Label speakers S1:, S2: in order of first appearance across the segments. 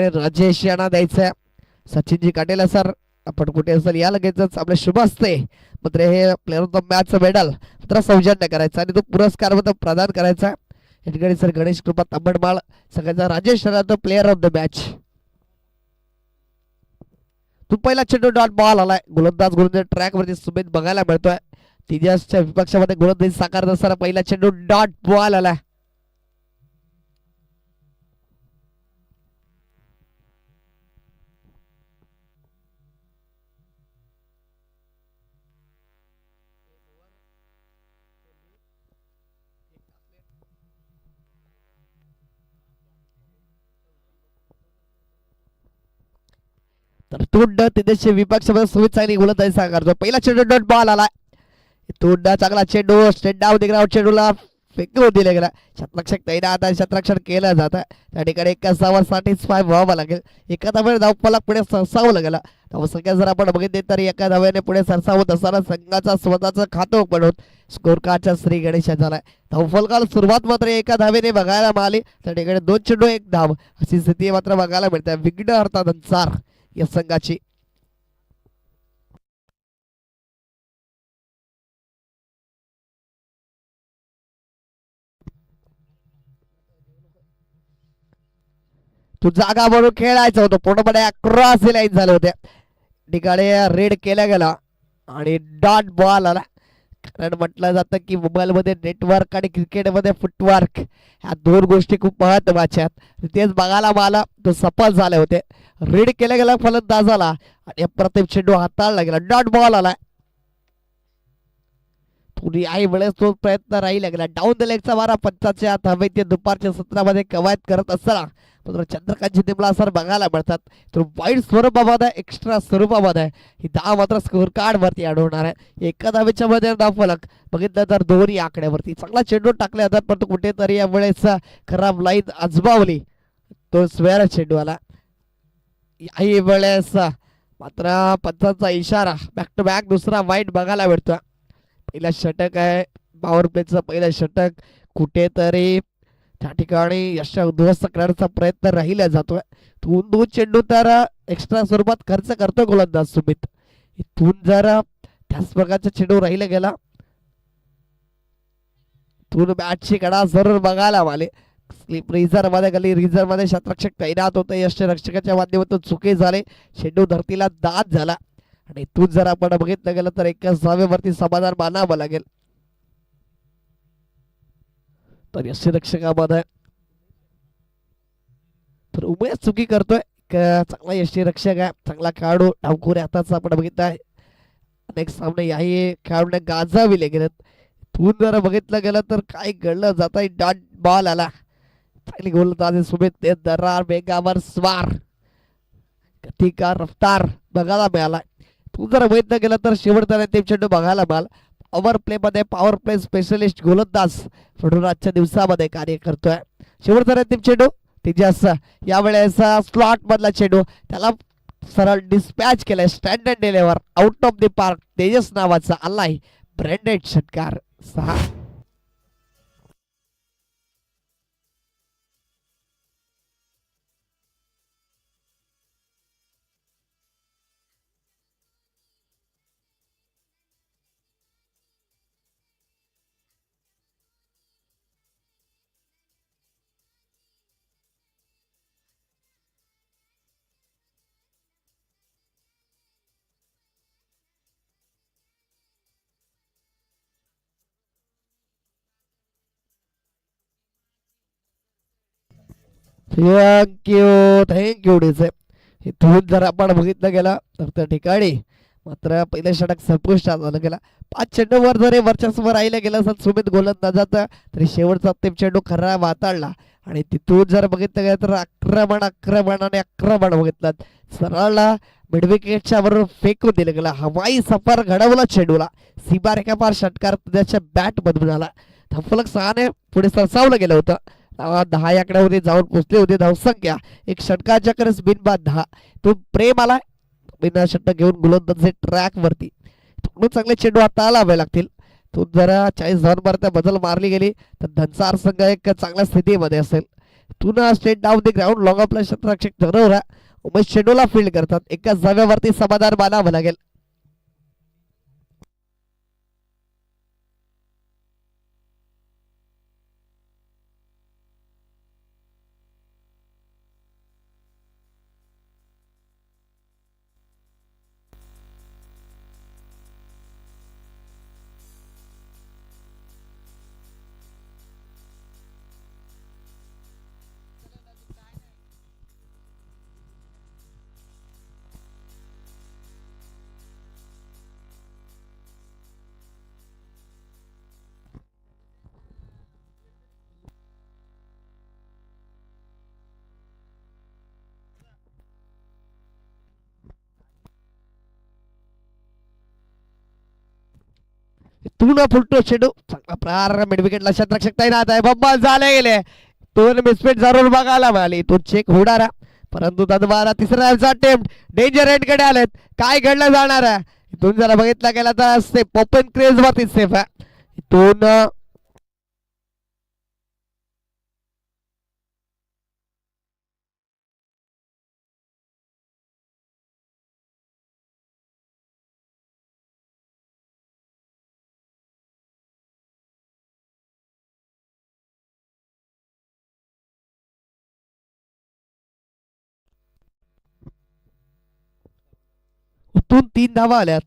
S1: राजेश यांना द्यायचंय. सचिनजी काटेला सर आपण कुठे असेल या लगेचच आपले शुभ असते मात्र हे player of the match medal मात्र सौजन्य करायचा आणि तो पुरस्कार मात्र प्रदान करायचा. या ठिकाणी सर गणेश कृपा तांबडमाळ सगळ्यांचा राजेश यांना प्लेअर ऑफ द मॅच. तू पहिला चेंडू डॉट बॉल आलाय गोलंदाज गोलंदाज ट्रॅक वरती सुमित बघायला मिळतोय. तिच्याच्या विपक्षामध्ये गोलंदाजी साकारत असताना पहिला चेंडू डॉट बॉल आलाय. तर तोंड तिथे विपक्षामध्ये सुमित चांगली गोलंदाजी साकारतो. पहिला चेंडू डॉट बॉल आलाय. तोंड चांगला चेंडू स्ट्रेट डाऊन दिला चेंडूला फेकून दिले गेला. शतरक्षक तैनात आहे शतरक्षण केलं जातं त्या ठिकाणी एका धावावर सॅटिस्फाय व्हावं लागेल. एका धावेने धावफलक पुढे सरसावलं गेलं. धावसंख्या जर आपण बघितली तर एका धावेने पुढे सरसावत असताना संघाचा स्वतःचं खातं बनवून स्कोर कार्डच्या श्री गणेश झालाय. धावफलकाला सुरुवात मात्र एका धावेने बघायला मिळाली. त्या ठिकाणी 2 चेंडू 1 धाव अशी स्थिती मात्र बघायला मिळते. विघ्न अर्थानुसार या संघाची. तू जागा म्हणून खेळायचं होतं पूर्णपणे अक्रॉस लाईन झाले होते. ठिकाणी रेड केला गेला आणि डॉट बॉल आला. कारण म्हटलं जातं की मोबाईलमध्ये नेटवर्क आणि क्रिकेटमध्ये फुटवर्क ह्या 2 गोष्टी खूप महत्वाच्या आहेत. तेच बघायला मला तो सफल झाले होते. रेड केला गेला फलंदाजाला आणि अप्रतिम चेंडू हाताळला गेला डॉट बॉल आला. थोडी आई वेळेस तो प्रयत्न राहील लागला. डाऊन द लेगचा मारा पंचाच्या धावेत दुपारच्या सत्रामध्ये कवायत करत असताना मात्र चंद्रकांत जिंदला सर बघायला मिळतात. तर वाईट स्वरूपामध्ये एक्स्ट्रा स्वरूपामध्ये ही धाव मात्र स्कोर कार्ड वरती आढळणार आहे. एका धावेच्या मध्ये धावफलक बघितलं तर 2 आकड्यावरती चांगला चेंडू टाकले जातात परंतु कुठेतरी या वेळेस खराब लाईन आजमावली. तो स्वेअर चेंडू आला. याही वेळेस मात्र पंचांचा इशारा बॅक टू बॅक दुसरा वाईट बघायला मिळतोय. पहिला षटक आहे पॉवर प्लेचं पहिलं षटक कुठेतरी त्या ठिकाणी यश उद्ध्वस्त करण्याचा प्रयत्न राहिला जातोय. 2 चेंडू तर एक्स्ट्रा स्वरूपात खर्च करतोय गोलंदाज सुमित. इथून जर त्याच प्रकारचा चेंडू राहिला गेला तून बॅटची कडा जरूर बघायला आले. स्लिप रिझर्व मध्ये गली रिझर्व मध्ये शतरक्षक तैनात होते. यश रक्षकाच्या माध्यमातून चुकी झाले. चेंडू धरतीला दाद झाला आणि तू जर आपण बघितलं गेलं तर एकाच धावेवरती समाधान मानावं लागेल. तर यष्टीरक्षकामध्ये तर उमेश चुकी करतोय. चांगला यष्टीरक्षक आहे चांगला खेळाडू डावखोऱ्या हाताचा आपण बघितलाय. अनेक सामने याही खेळाडूने गाजविले गेलेत. तू जर बघितलं गेलं तर काय घडलं जात आहे. डॉट बॉल आला. चांगली गोलंदाजी सुमित ते दरार वेगावर स्वार गतिकार रफ्तार बघायला मिळाला. तू जर बघितलं गेलं तर शेवटचा ते चेंडू बघायला मिळाला. पॉवर प्ले मध्ये पॉवर प्ले स्पेशलिस्ट गोलंदाज म्हणून आजच्या दिवसामध्ये कार्य करतोय. शेवटचा अंतिम चेंडू तेजस यावेळेस स्लॉट मधला चेंडू त्याला सरळ डिस्पॅच केलाय. Standard deliver out of the park Tejas नावाचा आलाय ब्रँडेड षटकार 6. Thank you DJ. इथून जर आपण बघितलं गेलं तर त्या ठिकाणी मात्र पहिलं षटक संपुष्टात आलं गेला. 5 चेंडूवर जरी वर्चस्व राहिलं गेलं असं सुमित गोलंदाजाचा तरी शेवटचा अंतिम चेंडू खरा वाताळला आणि तिथून जर बघितलं गेलं तर आक्रमण बघितलं सरळ मिडविकेटच्या बरोबर फेकून दिलं गेला. हवाई सफर घडवला चेंडूला. सीमा रेखापार षटकार त्याच्या बॅट मधून आला. धावफलक 6 ने पुढे सरसावलं गेलं होतं. 10 आकड्यावरती जाऊन पोहोचले होते. धावसंख्या एक षटकाच्या करस बिनबाद 10. तो प्रेम आला बिना षटक घेऊन गोलंदाजी ट्रॅक वरती थोडं चांगले चेंडू आता लावावे लागतील. तो जरा 40 धावांपर्यंत बदल मारली गेली तर धनसार संघ एक चांगल्या स्थितीमध्ये असेल. पुन्हा straight down the ground long ऑफला क्षेत्ररक्षक धनोरा उमेश चेंडूला फील्ड करतात. एकाच जागेवरती समाधान मानावं लागेल. पूर्ण फुलटो चेंडू चांगला प्रहार मिडविकेटला क्षेत्ररक्षक तैनात आहे. बब्बल झाले गेले. दोन मिसफिट जरूर बघायला मिळाली. तो चेक होणार परंतु तद्वारा तिसरा अटेम्प्ट डेंजर एंड कडे आलेत. काय घडलं जाणार आहे इथून जरा बघितला गेला तर सेफ ओपन क्रेज वरती सेफ आहे इथून. उतून 3 धावा आल्यात.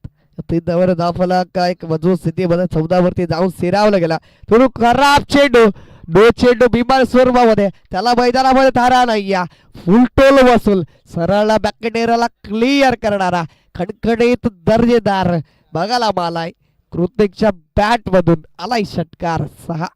S1: 3 धावावर धावफलक एक मजबूत स्थितीमध्ये 14 वरती जाऊन सिरावला गेला. थोडं खराब चेंडू दो चेंडू बिमार स्वरूपामध्ये त्याला मैदानामध्ये धारा नाही. फुल टोल वसूल सरळ बॅकेटेरियाला क्लिअर करणारा खणखणीत दर्जेदार बघायला मालाय. कृतिकच्या बॅट मधून आलाय षटकार 6.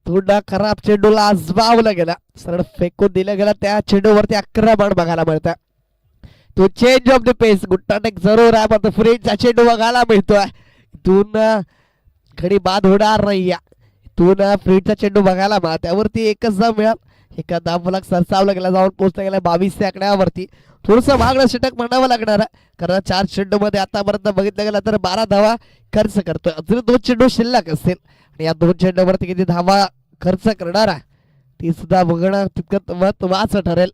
S1: थोडा खराब चेंडूला आजमावला गेला. सरळ फेकून दिला गेला. त्या चेंडूवरती आक्रमण बघायला मिळतं. तो चेंज ऑफ द पेस गुट्टाटेक जरूर आहे पण फ्रीजचा चेंडू बघायला मिळतोय. इथून खडी बाद होणार नाही. इथून फ्रीजचा चेंडू बघायला मिळा त्यावरती एकच धाव मिळाल. एका धावफलक सरसावला गेला जाऊन पोहोचला गेला 22 आकड्यावरती. थोडंसं मागणं षटक म्हणावं लागणार आहे कारण 4 चेंडू मध्ये आतापर्यंत बघितलं गेलं तर 12 धावा खर्च करतोय. अजून 2 चेंडू शिल्लक असतील आणि या 2 चेंडूवरती किती धावा खर्च करणार आहे ती सुद्धा बघणं तितकं महत्वाचं ठरेल.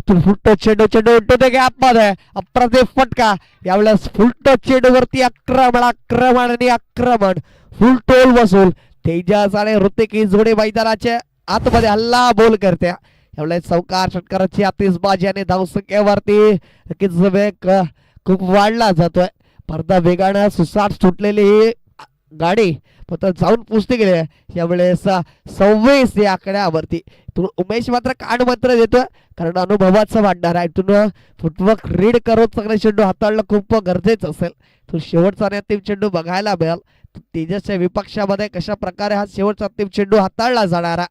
S1: फुलटो चेंडू चेंडू उठतो ते गॅप मध्ये अप्रतिम फटका. यावेळेस फुलटो चेंडू वरती आक्रमण आक्रमण आणि आक्रमण फुल टोल वसूल. तेजस आणि ऋतिक ही जोडी मैदानाच्या आतमध्ये हल्ला बोल करते. यावेळेस चौकार षटकाराची आतिषबाजी आणि धावसंख्येवरती नक्कीच वेग खूप वाढला जातोय. पडदा वेगानं सुसाट सुटलेली ही गाडी फक्त जाऊन पुसते गेले. यावेळेस 26 या आकड्यावरती उमेश मात्र कान मात्र देतोय कारण अनुभवाचं वाढणार आहे. इथून फुटवर्क रीड करून चांगले चेंडू हाताळणं खूप गरजेचं असेल. तो शेवटचा आणि अंतिम चेंडू बघायला मिळाल. तेजसच्या विपक्षामध्ये कशा प्रकारे हा शेवटचा अंतिम चेंडू हाताळला जाणार.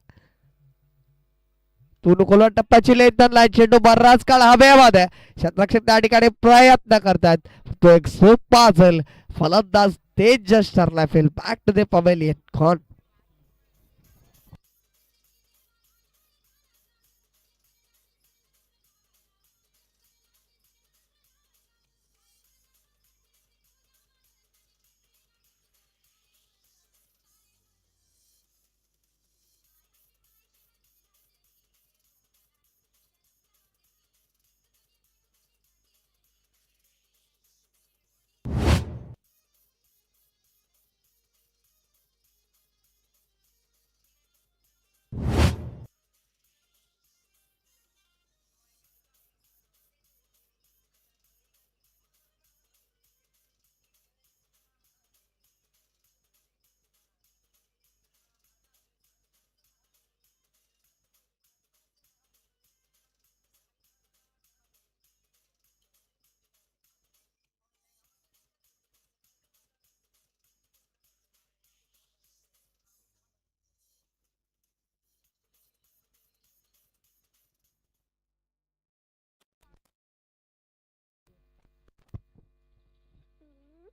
S1: तुनुकोला टप्प्याची लेंथन चेंडू बराच काळ हवेमध्ये क्षेत्ररक्षक त्या ठिकाणी प्रयत्न करतात. तो एक सोपा असेल फलंदाज तेजस ठरला fail. Back to the pavilion कॉन.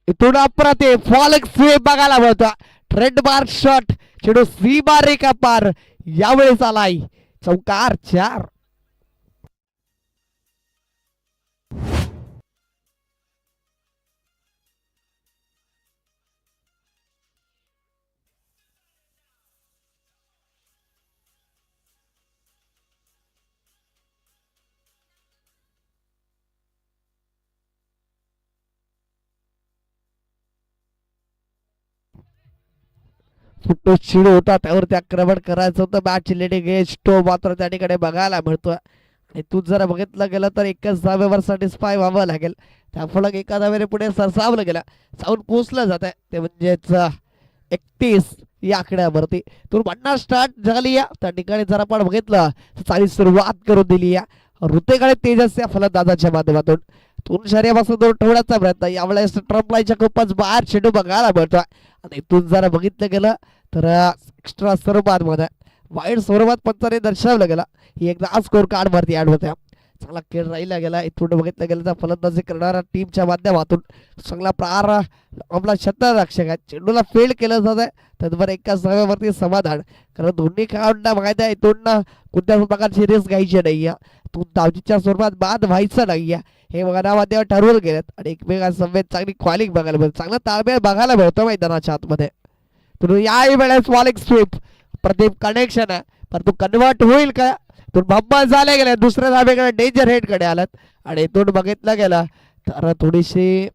S1: इथून अप्रतिम फॉलिक स्वीप बघायला मिळतो. ट्रेडमार्क शॉट चेंडू सीमा रेखा पार यावेळेस आलाय. चौकार 4. फुटतो चिडू होता त्यावरती आक्रमण करायचं होतं. मॅच लिडिंग एज तो मात्र त्या ठिकाणी बघायला मिळतोय. आणि तू जर बघितलं गेलं तर एकच धावेवर सॅटिस्फाय व्हावं लागेल. त्या फलक एका धावेने पुढे सरसावलं गेलं जाऊन पोचलं जात आहे ते म्हणजेच 31 या आकड्यावरती. तू म्हणणार स्टार्ट झाली या त्या ठिकाणी जर आपण बघितलं चांगली सुरुवात करून दिली या ऋतुकडे तेजस या फलंदाजाच्या माध्यमातून. तून शर्यपासून दूर ठेवण्याचा प्रयत्न यावेळेस ट्रम्प लाईनच्या खूपच बाहेर चेंडू बघायला मिळतोय. आणि इथून जरा बघितलं गेलं तर एक्स्ट्रा स्वरूपात मध्ये वाईट स्वरूपात पंचाने दर्शवलं गेलं. ही एकदा स्कोर कार्ड वरती ऍड होत्या. चांगला खेळ राहिला गेला. इथून बघितलं गेलं तर फलंदाजी करणाऱ्या टीमच्या माध्यमातून चांगला प्रहार आपला क्षेत्ररक्षक आहे चेंडूला फील्ड केलं जात आहे. त्याचबरोबर एका सहाव्यावरती समाधान कारण दोन्ही खेळाडूंना माहिती आहे इथून कोणत्याच प्रकारची रिस्क घ्यायची नाही. तू धावजीच्या स्वरूपात बाद व्हायचं नाही हे मनामध्ये ठरवून गेलेत. आणि एकमेकांसमवेत चांगली क्वालिंग बघायला मिळते. चांगला ताळमेळ बघायला मिळतो मैदानाच्या आतमध्ये. तर याही वेळेस वॉलिंग स्वीप प्रदीप कनेक्शन आहे परंतु कन्वर्ट होईल का. तो बंबल झाले गेले दुसऱ्या धावेकडे डेंजर हेड कडे आलात. आणि इथून बघितलं गेलं तर थोडीशी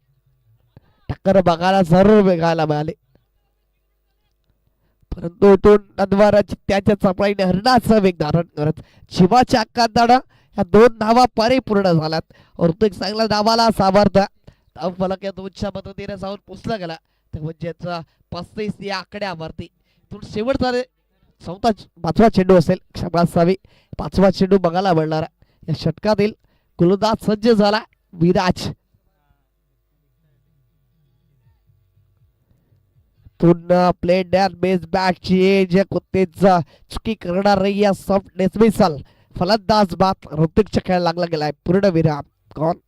S1: टक्कर बघायला जरूर बघायला मिळाली. परंतु इथून नंदवाराची त्याच्या चपळाईने हरणाचं वेग धारण करत शिवाच्या अक्कांदाडा या 2 धावा परिपूर्ण झाल्यात. ऋतिक चांगल्या धावाला सावरता धाव फलक या 2च्या मदतीने जाऊन पोचला गेला. तर म्हणजेच 35 या आकड्यावरती शेवटचा 5वा चेंडू असेल क्षमा असावी 5वा चेंडू बघायला मिळणार या षटकातील. गोलंदाज सज्ज झाला विराज. पुन्हा प्ले डॅन बेस बॅटची जे कुत्तेच चुकी करणार नाही या सॉफ्ट डिसमिसल फलंदाज बात ऋतिकच्या खेळ लागला गेलाय. पूर्ण विराम कोण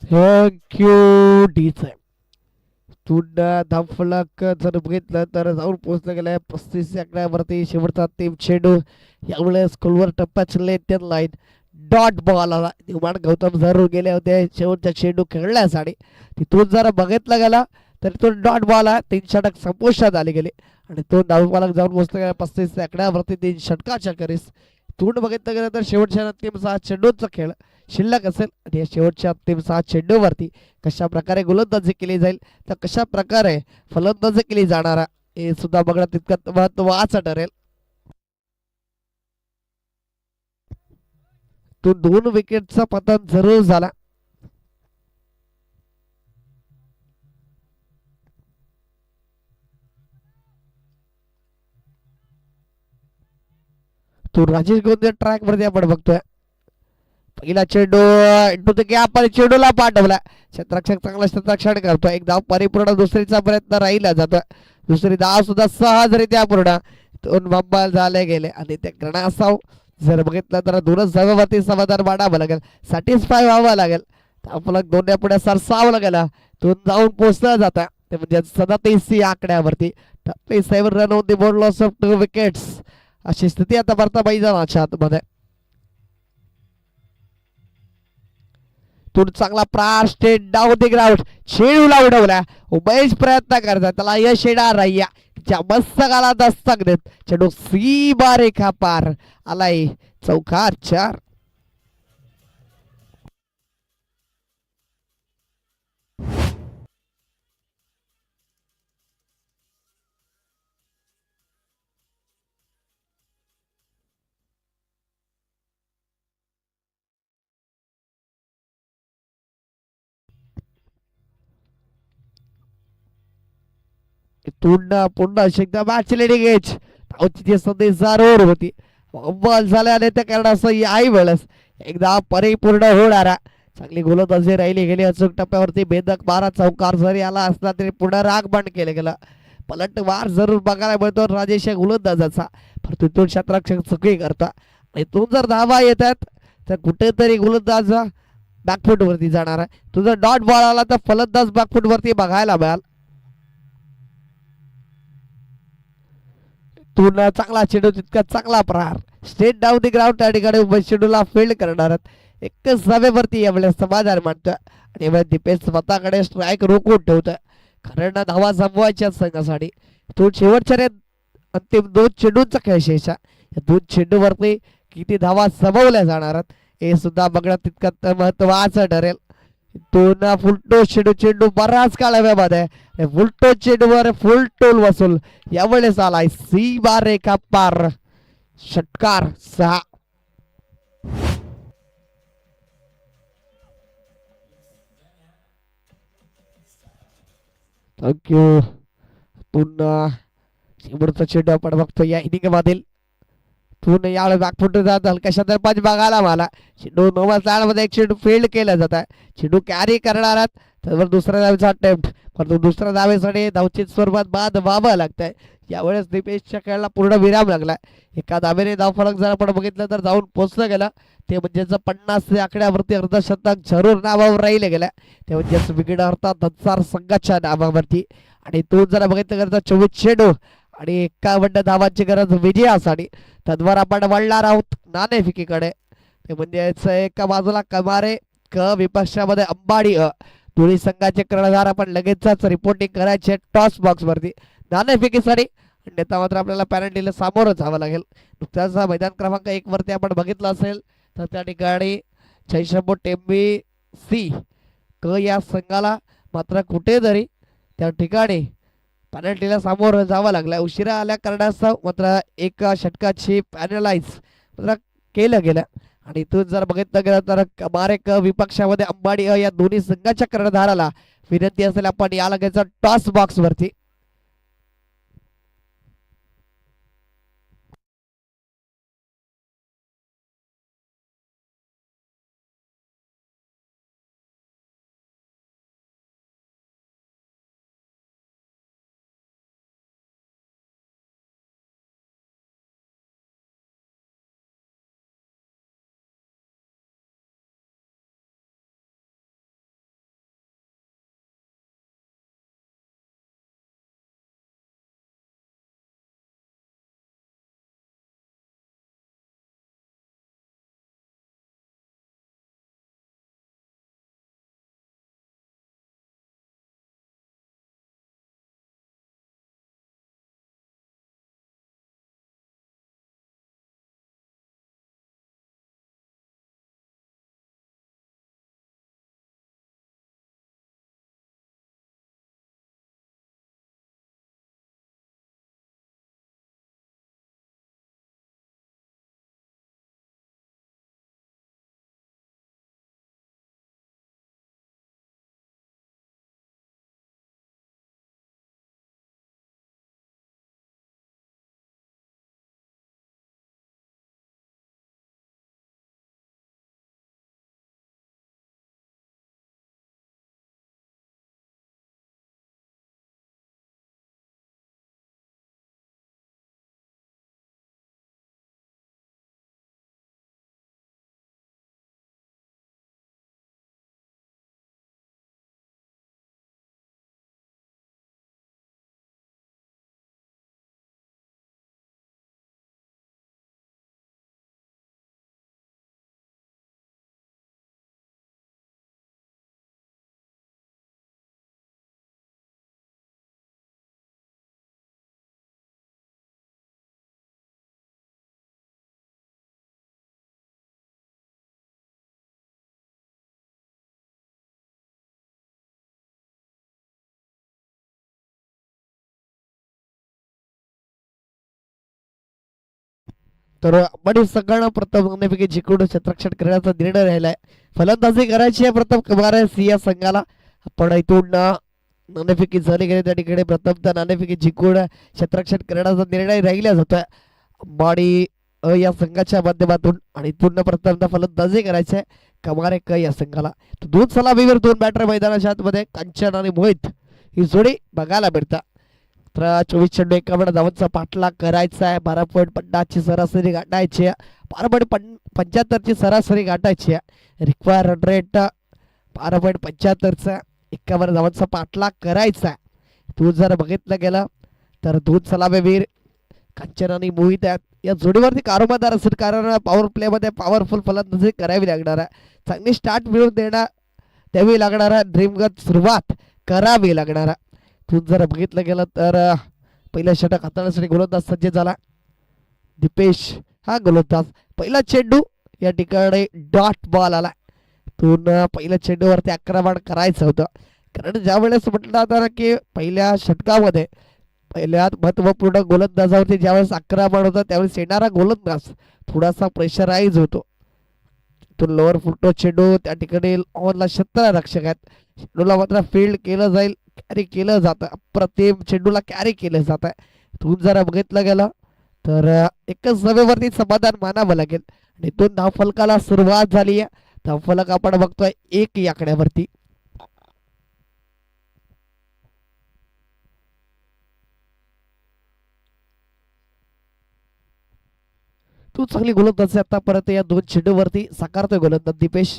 S1: थँक्यू डीच आहे. पुन्हा धावफलक जर बघितलं तर जाऊन पोहोचलं गेलाय 35 आकड्यावरती. शेवटचा 3 चेंडू यावेळेस खोलवर टप्प्यात लेट लाईन डॉट बॉल आला. निर्माण गौतम जरूर गेले होते शेवटचा चेंडू खेळण्यासाठी. तिथून जर बघितलं गेला तर तिथून डॉट बॉल आहे 3 षटक संपुष्टात आले गेले. आणि तो धावफलक जाऊन पोहोचला गेला 35 आकड्यावरती 3 षटकाच्या करीस. तोंड बघितलं गेलं तर शेवटच्या अंतिम 6 चेंडूचा खेळ शिल्लक असेल. आणि या शेवटच्या अंतिम 6 चेंडूवरती कशा प्रकारे गोलंदाजी केली जाईल तर कशा प्रकारे फलंदाजी केली जाणार हे सुद्धा बघणं तितकं महत्वाचं ठरेल. तो 2 विकेटचा पतन जरूर झाला. तो राजेश गोंदे ट्रॅक वरती आपण बघतोय. पहिला चेंडू इंटू द गॅप आणि चेंडूला पाठवला. क्षेत्ररक्षक चांगला क्षेत्ररक्षण करतो. एक धाव परिपूर्ण दुसरीचा प्रयत्न राहिला जातो. दुसरी धाव सुद्धा सहजरित्या पूर्ण. 2 बंबल झाले गेले आणि ते गणासाव जर बघितलं तर 2च धावेवरती समाधान मानावं लागेल सॅटिस्फाय व्हावं लागेल. आपलं 2 पुढे सरसावलं गेला 2 जाऊन पोचलं जातं ते म्हणजे 37 या आकड्यावरती 37 run on the board loss of 2 wickets अशी स्थिती आता भारता मैदानाच्या आतमध्ये. चांगला प्रार स्टेट डाऊन द ग्राउंड चेंडूला उडवला. उमेश प्रयत्न करतात त्याला यश येणार नाही. मस्तकाला दस्तक देत चेंडू सीमा रेखा पार आलाय. चौकार 4. इथून पुन्हा एकदा मॅच लेडिंग एज धावची संधी जरूर होती. बॉल झाल्याने त्या कारणास्तव याही वेळेस एकदा परिपूर्ण होणारा चांगली गोलंदाजी राहिली गेली. अचूक टप्प्यावरती भेदक 12 चौकार जरी आला असला तरी पुन्हा रागबाण केलं गेलं. पलटवार जरूर बघायला मिळतो राजेश गोलंदाजाचा, परंतु इथून क्षेत्ररक्षक चुकी करता. इथून जर धावा येतात तर कुठेतरी गोलंदाज बॅकफूट वरती जाणार आहे. तुझा डॉट बॉल आला तर फलंदाज बॅकफूट वरती बघायला मिळाल. तुला चांगला चेंडू तितका चांगला प्रहार स्ट्रेट डाऊन दी ग्राउंड त्या ठिकाणी चेंडूला फील्ड करणार एकच धावेवरती यावेळेस समाधान मानतोय आणि यावेळेस दीपेश स्वतःकडे स्ट्राईक रोखून ठेवतोय कारण धावा जमवायच्या संघासाठी. तो शेवटच्या अंतिम 2 चेंडूंचा खेळ शेष आहे. या 2 चेंडूवरती किती धावा जमवल्या जाणार हे सुद्धा बघणं तितकं महत्वाचं ठरेल. दोन फुलटो चेंडू बराच काळाव्यामध्ये फुलटो चेंडूवर फुल टोल वसूल यावेळेस आलाय सीमा रेखा पार. षटकार 6. थँक्यू. पुन्हा शेवटचा चेंडू आपण बघतो या इनिंग मधील. पुन्हा यावेळेस बॅकफुट जात हलक्याशा दरपाच बघायला मला चेंडू 9 मध्ये एक चेंडू फील्ड केला जात आहे. चेंडू कॅरी करणार तर दुसऱ्या धावेचा अटेम्प्ट, परंतु दुसऱ्या धावेसाठी धावचित स्वरूपात बाद व्हावं लागतंय. यावेळेस दीपेशच्या खेळाला पूर्ण विराम लागलाय. एका धावेने धाव फलक जर आपण बघितलं तर जाऊन पोहोचलं गेलं ते म्हणजेच 50 या आकड्यावरती अर्धशतक जरूर नावावर राहिले गेल्या ते म्हणजेच विकेट अर्थात दत्सार संघाच्या नावावरती. आणि तो जर बघितलं तर 24 चेंडू आणि 51 धावांची गरज विजयासाठी. तद्वार आपण वळणार आहोत नाणेफेकीकडे. ते म्हणजेच एका बाजूला कमारे क विपक्षामध्ये अंबाडी अ दोन्ही संघाचे कर्णधार आपण लगेचच रिपोर्टिंग करायचे टॉस बॉक्स वरती नाणेफेकीसाठी. अन्यथा मात्र आपल्याला पॅनल्टीला सामोरं जावं लागेल. नुकताच मैदान क्रमांक 1 वरती आपण बघितलं असेल तर त्या ठिकाणी जयशंभू टेंबी सी क या संघाला मात्र कुठेतरी त्या ठिकाणी पॅनल्टीला सामोरं जावं लागलं. उशिरा आल्या कारणास्तव मात्र एका षटकाची पॅनलाइज मात्र केलं गेलं. आणि इथून जर बघितलं गेलं तर कमारेक विपक्षामध्ये अंबाडी या दोन्ही संघाच्या कर्णधाराला विनंती असेल आपण या लगेच टॉस बॉक्स वरती. तर बडी सगळं प्रथम नाणेफेकी जिंकून क्षेत्ररक्षण करण्याचा निर्णय राहिलाय. फलंदाजी करायची आहे प्रथम कमारे सिया संघाला. आपण इथून नाणेफेकी झाली गेली त्या ठिकाणी प्रथमतः नाणेफेकी जिंकून क्षेत्ररक्षण करण्याचा निर्णय राहिला जातोय अंबाडी या संघाच्या माध्यमातून आणि इथून प्रथमतः फलंदाजी करायचे कमारे या संघाला. दोन सलामीवर दोन बॅटर मैदानाच्या आतमध्ये कांचन आणि मोहित ही जोडी बघायला मिळतात. तर 24 चेंडू 51 धावांचा पाठलाग करायचा आहे. 12.50 ची सरासरी गाठायची आहे. 12.75 ची सरासरी गाठायची आहे. रिक्वायर रन रेट 12.75 चा 51 धावांचा पाठलाग करायचा आहे. तू जर बघितलं गेलं तर दोन सलामीवीर कांचन आणि मोहित आहेत. या जोडीवरती कारोबार असेल कारण पॉवर प्ले मध्ये पॉवरफुल फलंदाजी करावी लागणार आहे. चांगली स्टार्ट मिळवून द्यावी लागणार आहे. ड्रीमगत सुरुवात करावी लागणार आहे. तू जर बघितलं गेलं तर पहिलं षटक हाताळण्यासाठी गोलंदाज सज्ज झाला दीपेश हा गोलंदाज. पहिला चेंडू या ठिकाणी डॉट बॉल आला. तून पहिल्या चेंडूवरती आक्रमण करायचं होतं कारण ज्या वेळेस म्हटलं जातं की पहिल्या षटकामध्ये पहिल्यात महत्वपूर्ण गोलंदाजावरती ज्यावेळेस आक्रमण होतं त्यावेळेस येणारा गोलंदाज थोडासा प्रेशराईज होतो. तो लोअर फुटो चेंडू त्या ठिकाणी ऑनला 17 रक्षक आहेत. चेंडूला मात्र फील्ड केलं जाईल कॅरी केलं जातं. अप्रतिम चेंडूला कॅरी केलं जात आहे. तू जरा बघितलं गेलं तर एकच सभेवरती समाधान मानावं लागेल आणि दोन धावफलकाला सुरुवात झाली आहे. धावफलक आपण बघतोय 1 या आकड्यावरती. तू चांगली गोलंदाज आता परत या दोन चेंडूवरती साकारतोय गोलंदाज दीपेश.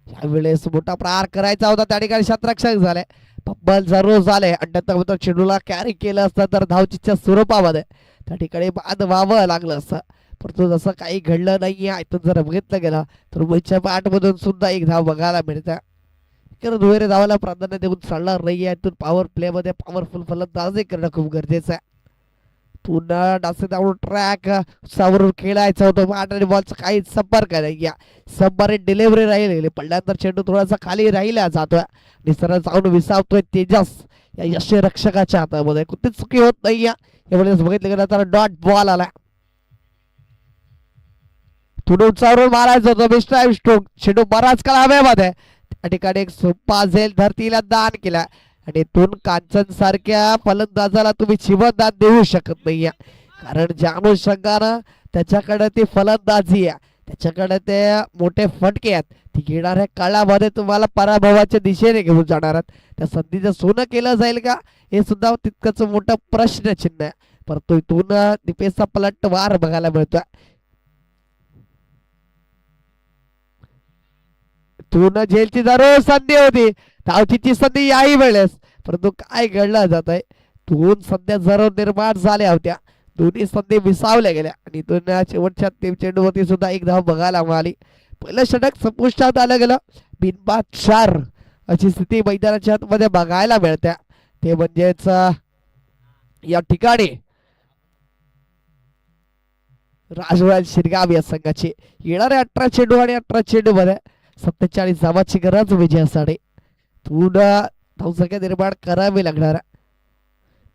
S1: यावेळेस मोठा प्रहार करायचा होता त्या ठिकाणी क्षेत्ररक्षक झाले पब्बल जरूर झाले आणि त्यानंतर चेंडूला कॅरी केलं असतं तर धावचीच्या स्वरूपामध्ये त्या ठिकाणी बाद व्हावं लागलं असतं परंतु जसं काही घडलं नाहीये. इथून जर बघितलं गेलं तर मुंबईच्या बॅटमधून सुद्धा एक धाव बघायला मिळते. दुहेरी धावाला प्राधान्य देऊन चालणार नाहीये. इथून पॉवर प्ले मध्ये पॉवरफुल फलंदाजी करणं खूप गरजेचं आहे. पुन्हा डासे धावून ट्रॅक सावरून खेळायचं होतं. बॅट आणि बॉलचा काही संपर्क नाही. सबमारीन डिलिव्हरी राहिलेली पडल्यानंतर चेंडू थोडासा खाली राहिला जातोय आणि सरळ जाऊन विसावतोय तेजस या यष्टीरक्षकाच्या हातामध्ये. कुठेच चुकी होत नाही. यावेळेस बघितलं गेलं तर डॉट बॉल आला. थोडं उंचावरून मारायचं होतं मिस्टर स्ट्रोक. चेंडू बराच काळ हवेमध्ये त्या ठिकाणी एक सोपा झेल धरतीला दान केला आणि इथून कांचन सारख्या फलंदाजाला तुम्ही जीवनदान देऊ शकत नाहीये कारण ज्या अनुषंगानं त्याच्याकडे ती फलंदाजी आहे त्याच्याकडे ते मोठे फटके आहेत ती घेणाऱ्या काळामध्ये तुम्हाला पराभवाच्या दिशेने घेऊन जाणार आहेत. त्या संधीचं सोनं केलं जाईल का हे सुद्धा तितकंच मोठं प्रश्नचिन्ह आहे. परंतु इथून दीपेशचा पलटवार बघायला मिळतोय. इथून झेलची जरूर संधी होती धावचीची संधी याही वेळेस परंतु काय घडलं जात आहे. दोन संध्या जरूर निर्माण झाल्या होत्या. दोन्ही संधी विसावल्या गेल्या आणि इथून शेवटच्या 3 चेंडूवरती सुद्धा एक धाव बघायला मिळाली. पहिलं षटक संपुष्टात आलं गेलं. बिनबाद 4 अशी स्थिती मैदानाच्या आतमध्ये बघायला मिळते. ते म्हणजेच या ठिकाणी राजवाल शिरगाव या संघाची येणारे 18 चेंडू आणि 18 चेंडू मध्ये 47 धावाची गरज विजयासाठी. थोडा धावसंख्या निर्माण करावी लागणार.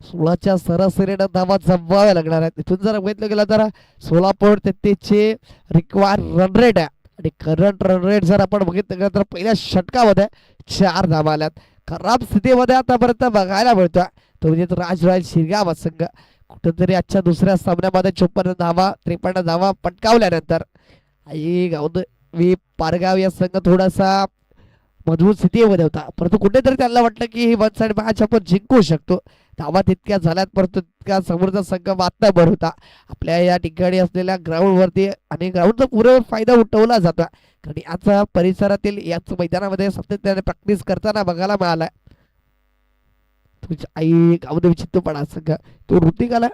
S1: 16च्या सरासरीनं धावा जमवाव्या लागणार आहेत. तिथून जर बघितलं गेलं तर 16.33 चे रिक्वायर रन रेट आहे आणि करंट रन रेट जर आपण बघितलं गेलं तर पहिल्या षटकामध्ये 4 धावा आल्यात. खराब स्थितीमध्ये आतापर्यंत बघायला मिळतोय तो म्हणजे राजवाल शिरगाव संघ. कुठेतरी आजच्या दुसऱ्या सामन्यामध्ये 54 धावा 53 धावा पटकावल्यानंतर गावदेवी पारगाव या संघ थोडासा मजबूत स्थितीमध्ये होता परंतु कुठेतरी त्यांना वाटलं की ही वन साइड मॅच आपण जिंकू शकतो. धावा तितक्या झाल्यात परंतु तितका समोरचा संघ मातबर होता. आपल्या या ठिकाणी असलेल्या ग्राउंडवरती आणि ग्राउंडचा पुरेपूर फायदा उठवला जातो कारण याचा परिसरातील याच मैदानामध्ये सातत्याने प्रॅक्टिस करताना बघायला मिळालाय. तुझ्या आई गावदेवी चित्तूपणा संघ तो ऋतिक आला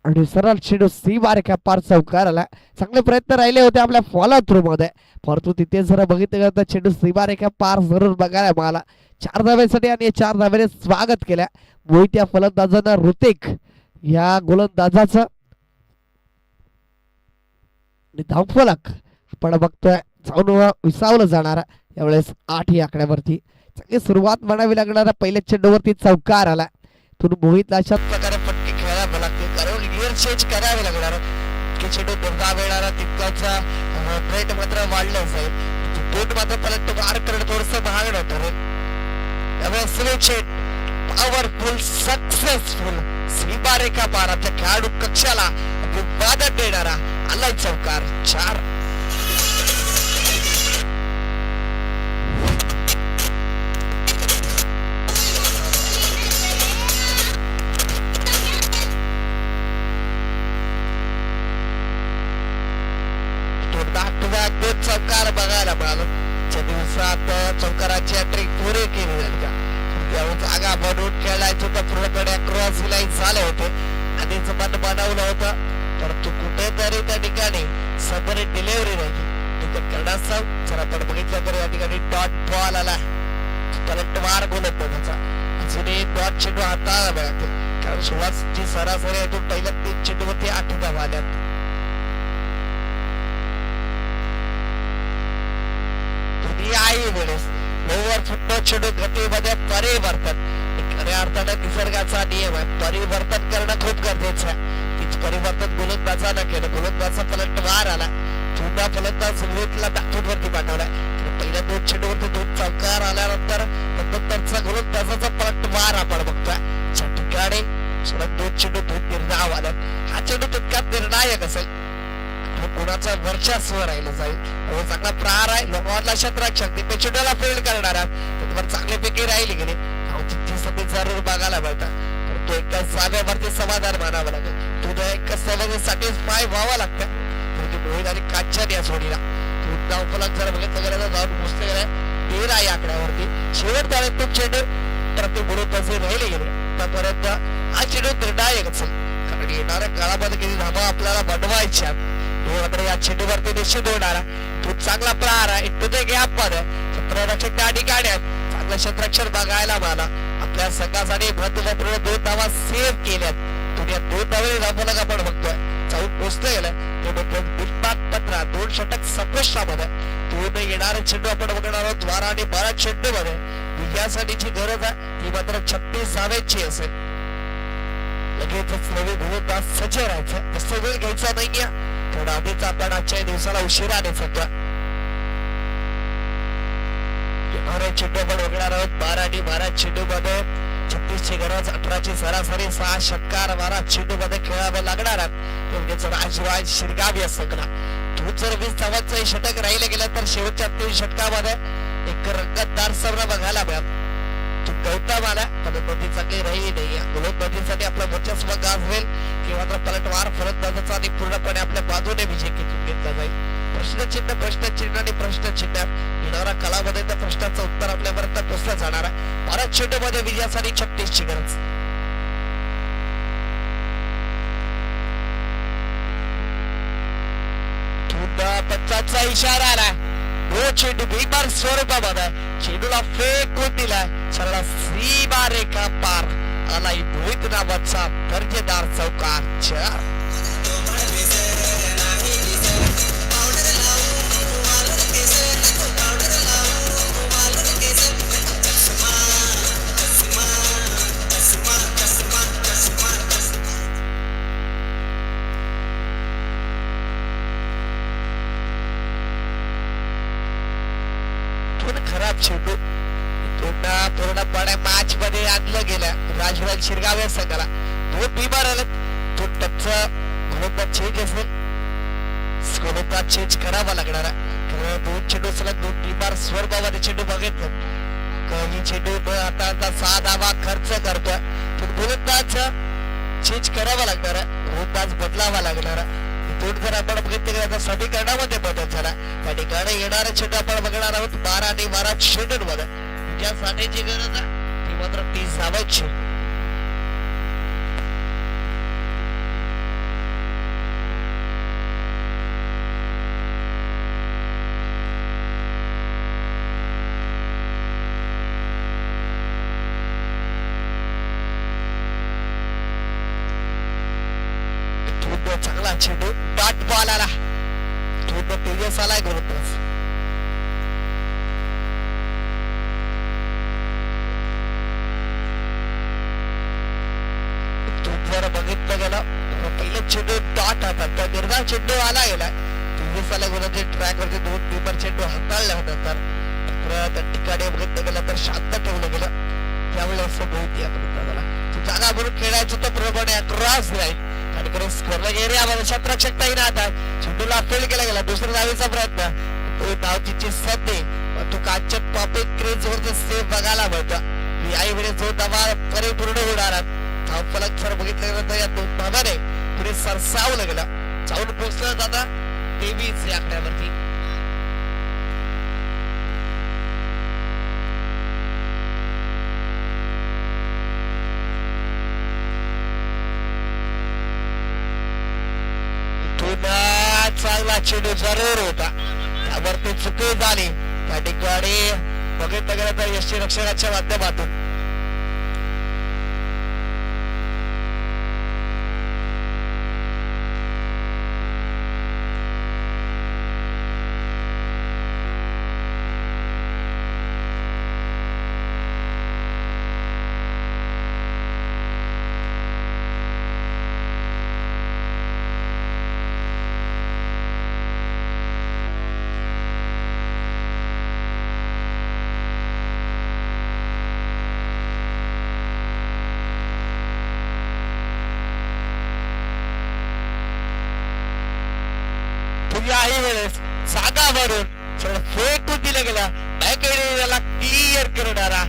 S1: आणि सरळ चेंडू सीमारेखा पार चौकार आला. चांगले प्रयत्न राहिले होते आपल्या फॉलो थ्रू मध्ये परंतु तिथे जर बघितलं तर चेंडू सीमारेखा पार जरूर बघायला मिळाला. 4 धावेसाठी आणि 4 धावेने स्वागत केल्या मोहित या फलंदाजानं. ऋतिक या गोलंदाजाचं धावफलक आपण बघतोय जाऊन विसावलं जाणार. यावेळेस 8 या आकड्यावरती चांगली सुरुवात म्हणावी लागणार. पहिल्या चेंडूवरती चौकार आला. तुम्ही मोहितला अशाच प्रकारे पट्टी खेळायला लागते कारण गिअर चेंज करावे लागणार. चेंडू दोनदा वेळाला तितकाचा रेट मात्र वाढलं जाईल. बोट मात्र पलट वार करणं थोडंसं महागडं ठरेल. अग्रेसिव्ह चेंड, पॉवरफुल, सक्सेसफुल सीमारेखा पार आपल्या खेळाडू कक्षाला अभिवादन देणारा आलाय चौकार 4. चौकार बघायला मिळालं. च्या दिवसात चौकाराची हॅट्रिक पुरे केली जागा बनवून खेळायचं होतं, पूर्णपणे क्रॉस लाईन झाले होते आणि मन बनवलं होतं, परंतु कुठेतरी त्या ठिकाणी समोर डिलिव्हरी नाही करण्याचा जर आपण बघितलं तर या ठिकाणी डॉट बॉल आला, पलटवार गोलंदाजाचा अजूनही डॉट चेंडू हाताळायला मिळते, कारण सुरुवातची सरासरी आहे तो पहिल्या 3 चेंडूवरती 8 धावा आल्यात. वेळेस लोवर फुटबॉल चेंडू गतीमध्ये परिवर्तन खऱ्या अर्थानं निसर्गाचा नियम आहे, परिवर्तन करणं खूप गरजेचं आहे. तीच परिवर्तन गोलंदाजानं केलं, गोलंदाजा पलटवार आला, पुन्हा फलंदाज विकेटला बॅकफुटवरती पाठवलाय. पहिल्या 2 चेंडूवरती 2 चौकार आल्यानंतर नंतरचा गोलंदाजाचा पलटवार आपण बघतोय. ज्या ठिकाणी सलग 2 चेंडू 2 निर्धाव आल्यात, हा चेंडू तितक्यात निर्णायक असेल, कोणाचा वर्चस्व राहिलं जाईल. चांगला प्रहार आहे, लोकांना क्षेत्ररक्षक चेंडूला फील्ड करणारा चांगल्यापैकी राहिली गेली संधी जरूर बघायला मिळतात, परंतु एका जागेवरती समाधान मानावं लागेल. तुला एका सॅटिस्फाय व्हावं लागतं. मोहित आणि कांचन या जोडीला उपलब्ध जर बघितलं गेलं तर जाऊन पोचले गेलाय 13 या आकड्यावरती. शेवट त्यावेळेस तो चेंडू प्रति गुणोत्तरचे राहिले गेले त्यापर्यंत हा चेंडू निर्णायक असेल, कारण येणाऱ्या काळामध्ये किती धावा आपल्याला बनवायच्या या चेंडूवरती निश्चित होणारा तो चांगला प्रहार आहे. टू द गॅप मध्ये क्षेत्ररक्षक त्या ठिकाणी चांगलं क्षेत्ररक्षण बघायला मला आपल्या संघासाठी महत्वपूर्ण 2 धावा सेव्ह केल्यात. दुनिया 2 धावे धावला आपण बघतोय जाऊन पोचलं गेलं ते म्हणजे बिनबाद 15 2 षटक संपुष्टामध्ये. 2 येणारे चेंडू आपण बघणार आहोत 12 आणि 12 चेंडू मध्ये विजयासाठीची गरज आहे ती मात्र 36 धावेची असेल. लगेचच नवी गोलंदाज सज्ज राहायचं, जास्त वेळ घ्यायचा नाहीये, थोडा आधीच आपण आजच्या दिवसाला उशिरा दिसतोय. चेंडू आपण बघणार आहोत 12 आणि 12 चेंडू मध्ये 36 ची गरज, 18 ची सरासरी, 6 षटकार 12 चेंडू मध्ये खेळावं लागणार आहे. राजराज शिरगाव या संघाला तू जर 20 धावांचं षटक राहिलं गेलं तर शेवटच्या 3 षटकामध्ये एक रंगतदार सामना बघायला मिळाला. गौतम आला फलंदाजी चांगली राहिली नाही, गोलंदाजीसाठी आपला वर्चस्व गाजवेल किंवा पलटवार फलंदाजाचा आणि पूर्णपणे आपल्या बाजूने विजय घेतला जाईल. प्रश्नचिन्ह प्रश्नचिन्ह आणि प्रश्नचिन्ह येणाऱ्या कालामध्ये त्या प्रश्नाचं उत्तर आपल्यापर्यंत पोहोचलं जाणार आहे. 12 चेंडू मध्ये विजयासाठी 36 ची गरज. पंचाचा इशारा आला, चेंडू बेमार स्वरूपामध्ये चेंडूला फेकून दिलाय, सरळ सीमारेखा पार आलाय मोहित नावाचा दर्जेदार चौकार 4. खराब चेंडू पूर्णपणे मॅच मध्ये आणलं गेलं राजराज शिरगाव या संघाला. 2 बिमार आले, 2 टच गोलंदाज चेंज असेल, गोलंदाज चेंज करावा लागणार आहे. 2 चेंडू सलग 2 बिमार स्वरूपामध्ये चेंडू बघितलं काही चेंडू आता 6 धावा खर्च करतोय, पण गोलंदाज चेंज करावा लागणार आहे, गोलंदाज बदलावा लागणार आहे. जर आपण बघितलं समीकरणामध्ये बदल झाला त्या ठिकाणी येणारे चेंडू आपण बघणार आहोत 12 आणि 12 चेंडू मध्ये विजयासाठीची गरज आहे ती मात्र 30 धावांची. चांगला चेंडू डॉट बॉल आला, तेजस आलाय गोलंदाज. जर बघितलं गेलं पहिलं चेंडू डॉट हातात तर निर्धार चेंडू आला गेलाय, तेजस आला गोलंदाज ट्रॅक वरती 2 पेपर चेंडू हाताळल्यानंतर त्या ठिकाणी बघितलं गेलं तर शांत ठेवलं गेलं. खेळायचं तर पूर्णपणे क्रॉस राहील आणि स्कोरला गेले आम्हाला क्षेत्ररक्षकताही ना आता चेंडूला फील्ड केला गेला दुसऱ्या धावेचा प्रयत्न तो धावचीची संधी पण तो काचच्या टॉपिक क्रेज वरचा सेव्ह बघायला मिळतो याही वेळेस जो धावा परिपूर्ण होणार धाव फलक सर बघितल्यानंतर या दोन धावाने पुढे सरसावलं गेलं जाऊन पोहोचलं जाता 23 या आकड्यावरती चांगला चेंडू जरूर होता त्यावरती चुकी झाली त्या ठिकाणी बघितलं गेलं तर यष्टी रक्षकाच्या माध्यमातून याही वेळेस जागावरून फेकून दिलं गेलं बॅकएरियाला क्लिअर करणारा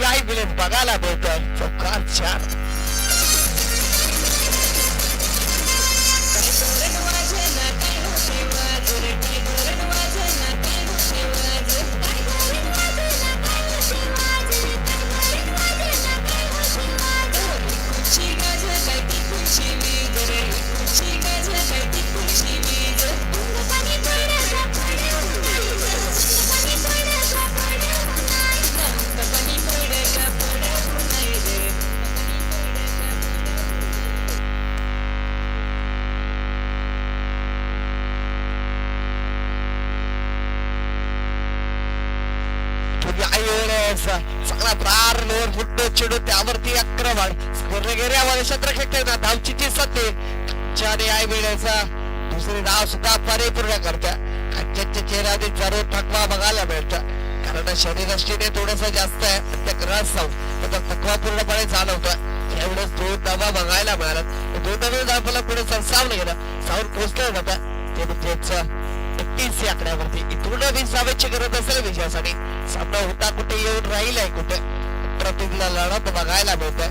S1: याही वेळेस बघायला मिळतोय चौकार 4 चांगला प्रार लोअर फुटतो चेंडू त्यावरती आक्रमण स्कोर गेल्या क्षेत्ररक्षक धावचीची संधी आणि आई वेळेचा दुसरी धाव सुद्धा परिपूर्ण करत्या काच्याच्या चेहऱ्यावरती जरूर थकवा बघायला मिळतं कारण शरीरयष्टीने थोडस जास्त आहे त्या क्रॉस जाऊन थकवा पूर्णपणे जाणवतोय यावेळेस 2 धावा बघायला मिळाला 2 धावाला पुढे सरसावलं गेलं साऊन पोहोचलं जातं ते 31 या आकड्यावरती इथून 20 धावेची गरज असेल विजयासाठी सामना होता कुठे येऊन राहिलाय कुठे प्रतिला लढत बघायला मिळतोय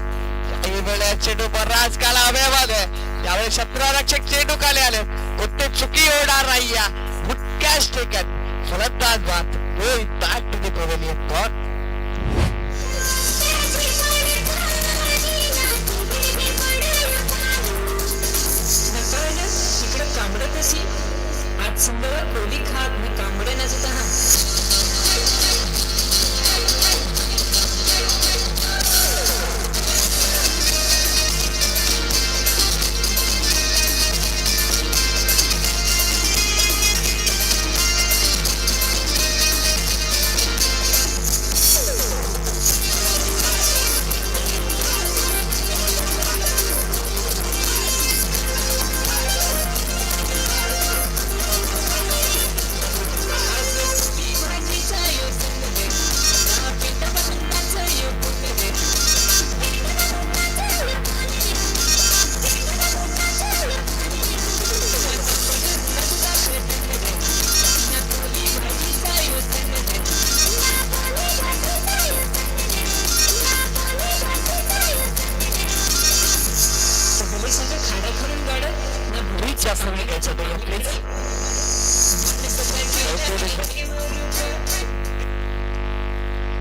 S1: काही वेळेस चेंडू बराच काल हवेमध्ये त्यावेळी क्षेत्ररक्षक चेंडू खाली आले कोणते चुकी होणार नाही या मुख्याच ठिकाण फलंदाज बात Rohit back to the pavilion ball
S2: आज सुंदर बोली खात मी कांबडे नाचत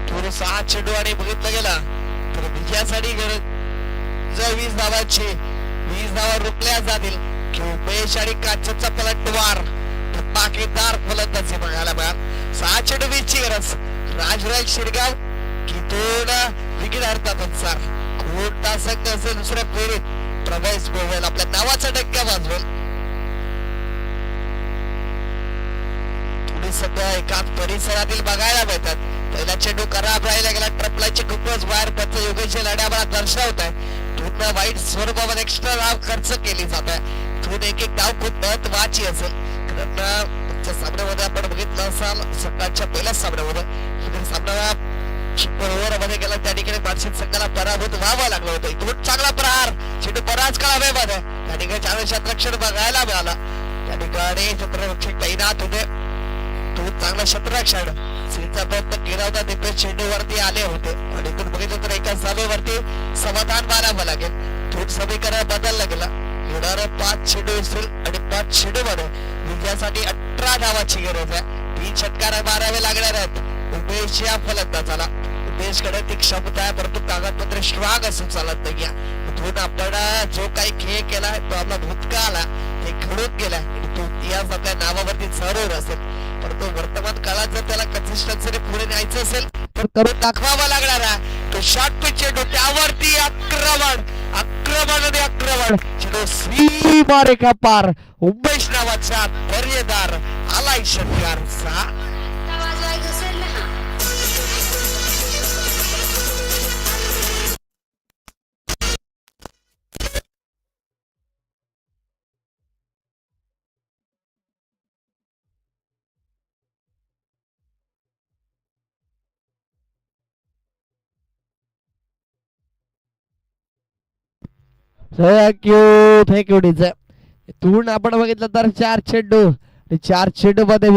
S1: थोडसा चेंडू आणि बघितलं गेला तर विजयासाठी गरज 20 धावांची 20 धावा रोखल्या जातील की उमेश आणि काचेचा पलटवार धमाकेदार फलंदाजी बघायला मिळाल 6 चेंडू 20 ची गरज राजराज शिरगाव की 2 विकेट हरतात अनुसार कोणता संघ असेल दुसऱ्या फेरीत प्रवेश मिळवेल आपल्या नावाचा डक्का वाजवेल सध्या एकाच परिसरातील बघायला मिळतात पहिला चेंडू खराब राहिला गेला ट्रपलाचे खूपच बाहेर त्याचा योगेश लढ्याला दर्शवत आहे पूर्ण वाईट स्वरूपामध्ये एक्स्ट्रा धाव खर्च केली जात आहे थोडं एक धाव खूप महत्वाची असेल कारण सामन्यामध्ये आपण बघितलं असाल सकाळच्या पहिल्याच सामन्यामध्ये सामना ओव्हर मध्ये गेला त्या ठिकाणी मानसिक संघाला पराभव पराभूत व्हावं लागलं होतं. इथून चांगला प्रहार, चेंडू बराच काळ हवेमध्ये, त्या ठिकाणी चांगलं क्षेत्ररक्षण बघायला मिळालं. त्या ठिकाणी क्षेत्ररक्षक तैनात होते. तो चांगला क्षेत्ररक्षण सीचा प्रयत्न केला होता, तिथे चेंडूवरती आले होते आणि इथून बघितलं तर एका सभेवरती समाधान मारावं लागेल. थोड समीकरण बदललं गेलं. येणारे 5 चेंडू असतील आणि 5 चेंडू मध्ये विजयासाठी 18 धावाची गरज आहे. 3 षटकार मारावे लागणार आहेत उमेश या फलंदाजाला. उमेशकडे ती क्षमता आहे, परंतु कागदपत्र स्ट्रॉंग असून चालत नाही. इथून आपण जो काही खेळ केला तो आपला भूतकाळ ते घडून गेलाय आणि तो इतिहास आपल्या नावावरती जरूर असेल, परंतु वर्तमान काळात जर त्याला कन्सिस्टन्सीने पुढे न्यायचं असेल तर करून दाखवावा लागणार आहे. तो शॉर्ट पिच चेंडू, त्यावरती आक्रमण आक्रमण आणि आक्रमण, चेंडू सीमा रेखा पार. उमेश नावाचा दर्जेदार आलाय षटकारचा.
S2: आवाज वाईट असेल ना.
S1: Thank you DJ. इथून आपण बघितलं तर 4 चेंडू आणि 4 चेंडू मध्ये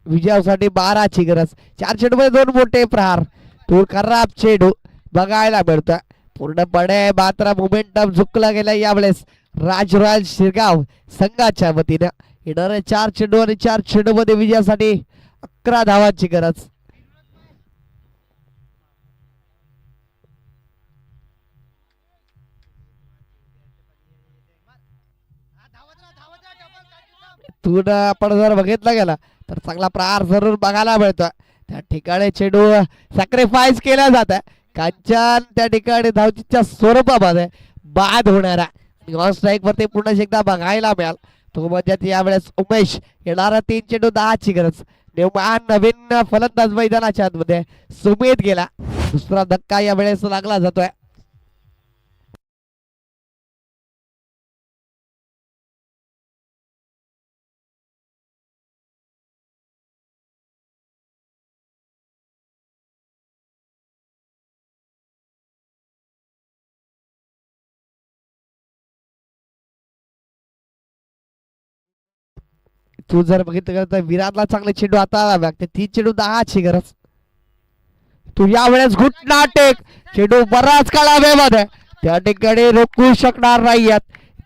S1: विजयासाठी 12ची गरज. 4 चेंडू मध्ये 2 मोठे प्रहार. तो खराब चेंडू बघायला मिळतोय. पूर्णपणे मात्र मोमेंटम झुकला गेला यावेळेस राज रॉयल शिरगाव संघाच्या वतीनं. येणारे 4 चेंडू आणि 4 चेंडू मध्ये विजयासाठी 11 धावांची गरज. तून आपण जर बघितला गेला तर चांगला प्रहार जरूर बघायला मिळतोय. त्या ठिकाणी चेंडू सॅक्रिफाईस केला जात आहे. कांचन त्या ठिकाणी धावचीच्या स्वरूपामध्ये बाद होणारा ऑन स्ट्राईक वरती पुन्हा एकदा बघायला मिळाल. तो म्हणजे यावेळेस उमेश. येणारा 3 चेंडू 10ची गरज. नवीन फलंदाज मैदानाच्या आतमध्ये सुमेध गेला. दुसरा धक्का यावेळेस लागला जातोय. तू जर बघितलं तर विराटला चांगले चेंडू आता लागते. 3 चेंडू 10ची गरज. तू यावेळेस घुटना टेक, चेंडू बराच काळ हवेमध्ये, त्या ठिकाणी रोखू शकणार नाहीयेत.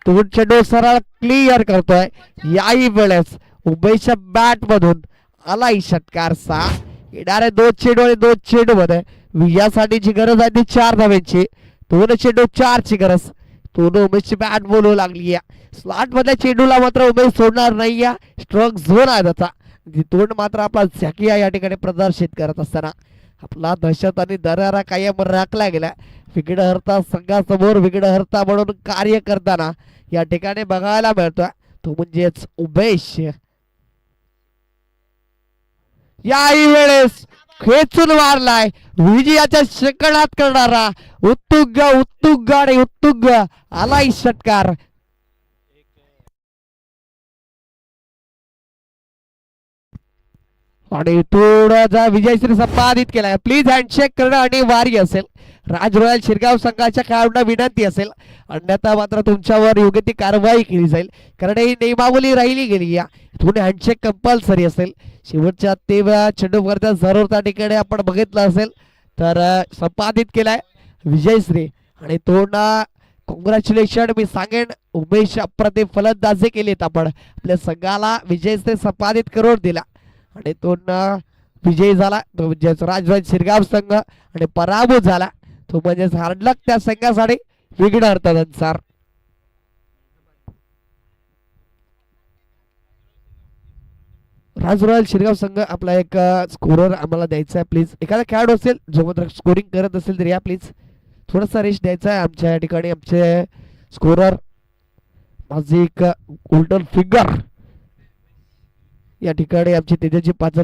S1: तू चेंडू सरळ क्लिअर करतोय. याही वेळेस उमेशच्या बॅट मधून आलाय षटकारचा. येणारे 2 चेंडू आणि 2 चेंडू मध्ये विजयासाठीची गरज आहे ती 4 धावांची. 2 चेंडू 4ची गरज. उमेशची बॅट बोलू लागली. स्लॉट मधल्या चेंडूला मात्र उमेश सोडणार नाहीये. स्ट्रॉंग झोन आहे त्याचा. तिथून मात्र आपला झॅकिया या ठिकाणी प्रदर्शित करत असताना आपला दहशत आणि दरारा कायम राखला गेला. विघ्नहर्ता संघासमोर विघ्नहर्ता म्हणून कार्य करताना या ठिकाणी बघायला मिळतोय तो म्हणजेच उमेश. याही वेळेस खेचून मारलाय विजयाच्या शेकडात करणारा उत्तुंग उत्तुंग आणि उत्तुंग आलाय षटकार. आणि थोडा विजयश्री संपादित केलाय. प्लीज हँडशेक करणं अनिवार्य असेल. राज रॉयल शिरगाव संघाच्या खेळाडूंना विनंती असेल, अन्यथा मात्र तुमच्यावर योग्य ती कारवाई केली जाईल, कारण ही नियमावली राहिली गेली. या इथून हँडशेक कंपल्सरी असेल. शेवटच्या तेव्हा चेंडूवरच्या जरूर त्या ठिकाणी आपण बघितलं असेल तर संपादित केलाय विजयश्री. आणि तो ना कॉंग्रॅच्युलेशन मी सांगेन. उमेश अप्रतिम फलंदाजी केलीत आपण. आपल्या संघाला विजयश्री संपादित करून दिला आणि तो विजयी झाला. तो म्हणजेच राज रॉयल शिरगाव संघ. आणि पराभूत झाला तो म्हणजेच हार्डलक त्या संघासाठी विघ्नहर्तानुसार. राज रॉयल शिरगाव संघ आपला एक स्कोरर आम्हाला द्यायचा आहे. प्लीज एखादा खेळाडू असेल जो मात्र स्कोरिंग करत असेल तर या प्लीज थोडासा रेस्ट द्यायचा आहे आमच्या या ठिकाणी. आमचे स्कोरर माझी एक गोल्डन फिंगर या ठिकाणी आमची तेजाची पाचल